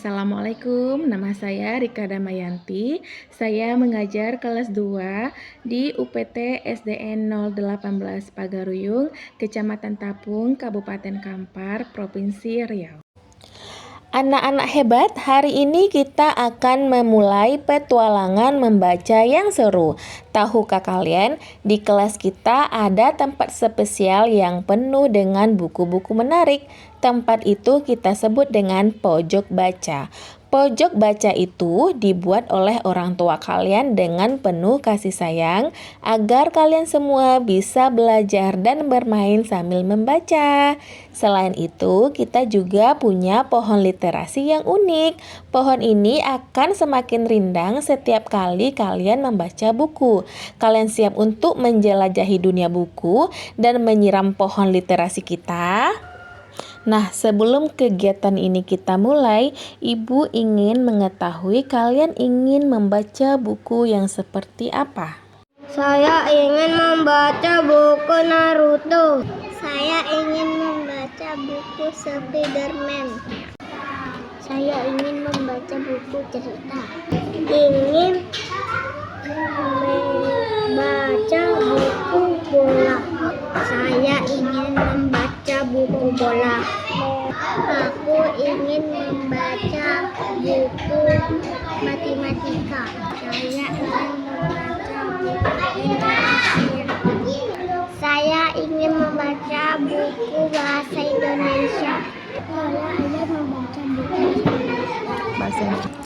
Assalamualaikum, nama saya Rika Damayanti. Saya mengajar kelas 2 di UPT SDN 018 Pagaruyung, Kecamatan Tapung, Kabupaten Kampar, Provinsi Riau. Anak-anak hebat, hari ini kita akan memulai petualangan membaca yang seru. Tahukah kalian, di kelas kita ada tempat spesial yang penuh dengan buku-buku menarik. Tempat itu kita sebut dengan pojok baca. Pojok baca itu dibuat oleh orang tua kalian dengan penuh kasih sayang agar kalian semua bisa belajar dan bermain sambil membaca. Selain itu, kita juga punya pohon literasi yang unik. Pohon ini akan semakin rindang setiap kali kalian membaca buku. Kalian siap untuk menjelajahi dunia buku dan menyiram pohon literasi kita? Nah, sebelum kegiatan ini kita mulai, Ibu ingin mengetahui kalian ingin membaca buku yang seperti apa? Saya ingin membaca buku Naruto. Saya ingin membaca buku Spiderman. Saya ingin membaca buku cerita. Ingin membaca buku bola. Saya ingin membaca buku bola. Aku ingin membaca buku matematika. Saya ingin membaca buku Saya ingin membaca buku bahasa Indonesia. Saya ingin membaca buku bahasa Indonesia.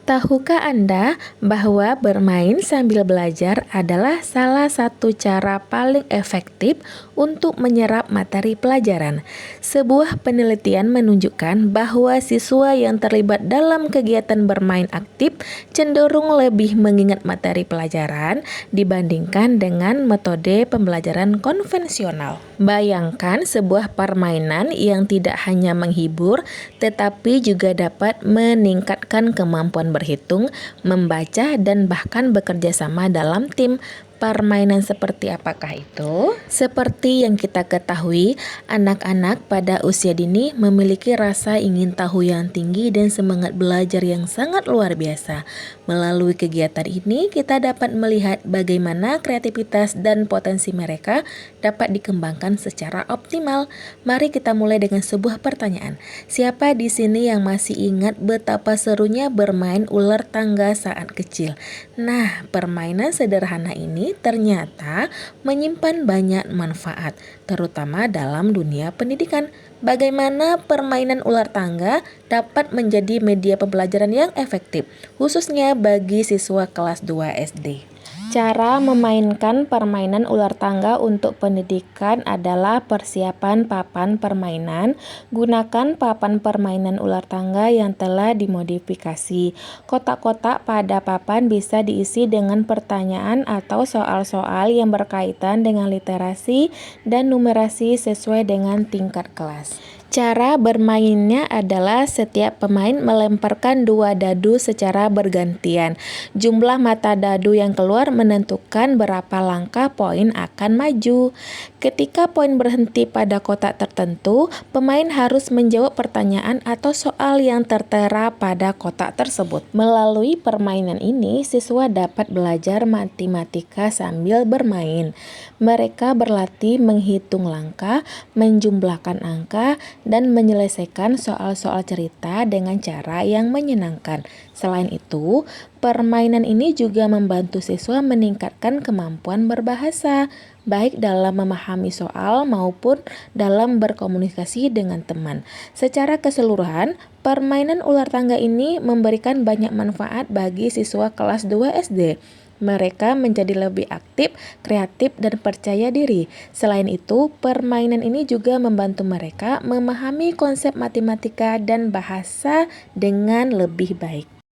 Tahukah Anda bahwa bermain sambil belajar adalah salah satu cara paling efektif untuk menyerap materi pelajaran? Sebuah penelitian menunjukkan bahwa siswa yang terlibat dalam kegiatan bermain aktif cenderung lebih mengingat materi pelajaran dibandingkan dengan metode pembelajaran konvensional. Bayangkan sebuah permainan yang tidak hanya menghibur, tetapi juga dapat meningkatkan kemampuan berhitung, membaca, dan bahkan bekerja sama dalam tim. Permainan seperti apakah itu? Seperti yang kita ketahui, anak-anak pada usia dini memiliki rasa ingin tahu yang tinggi dan semangat belajar yang sangat luar biasa. Melalui kegiatan ini, kita dapat melihat bagaimana kreativitas dan potensi mereka dapat dikembangkan secara optimal. Mari kita mulai dengan sebuah pertanyaan. Siapa di sini yang masih ingat betapa serunya bermain ular tangga saat kecil? Nah, permainan sederhana ini ternyata menyimpan banyak manfaat, terutama dalam dunia pendidikan. Bagaimana permainan ular tangga dapat menjadi media pembelajaran yang efektif, khususnya bagi siswa kelas 2 SD. Cara memainkan permainan ular tangga untuk pendidikan adalah persiapan papan permainan. Gunakan papan permainan ular tangga yang telah dimodifikasi. Kotak-kotak pada papan bisa diisi dengan pertanyaan atau soal-soal yang berkaitan dengan literasi dan numerasi sesuai dengan tingkat kelas. Cara bermainnya adalah setiap pemain melemparkan 2 dadu secara bergantian. Jumlah mata dadu yang keluar menentukan berapa langkah poin akan maju. Ketika poin berhenti pada kotak tertentu, pemain harus menjawab pertanyaan atau soal yang tertera pada kotak tersebut. Melalui permainan ini, siswa dapat belajar matematika sambil bermain. Mereka berlatih menghitung langkah, menjumlahkan angka, dan menyelesaikan soal-soal cerita dengan cara yang menyenangkan. Selain itu, permainan ini juga membantu siswa meningkatkan kemampuan berbahasa, baik dalam memahami soal maupun dalam berkomunikasi dengan teman. Secara keseluruhan, permainan ular tangga ini memberikan banyak manfaat bagi siswa kelas 2 SD. Mereka menjadi lebih aktif, kreatif, dan percaya diri. Selain itu, permainan ini juga membantu mereka memahami konsep matematika dan bahasa dengan lebih baik.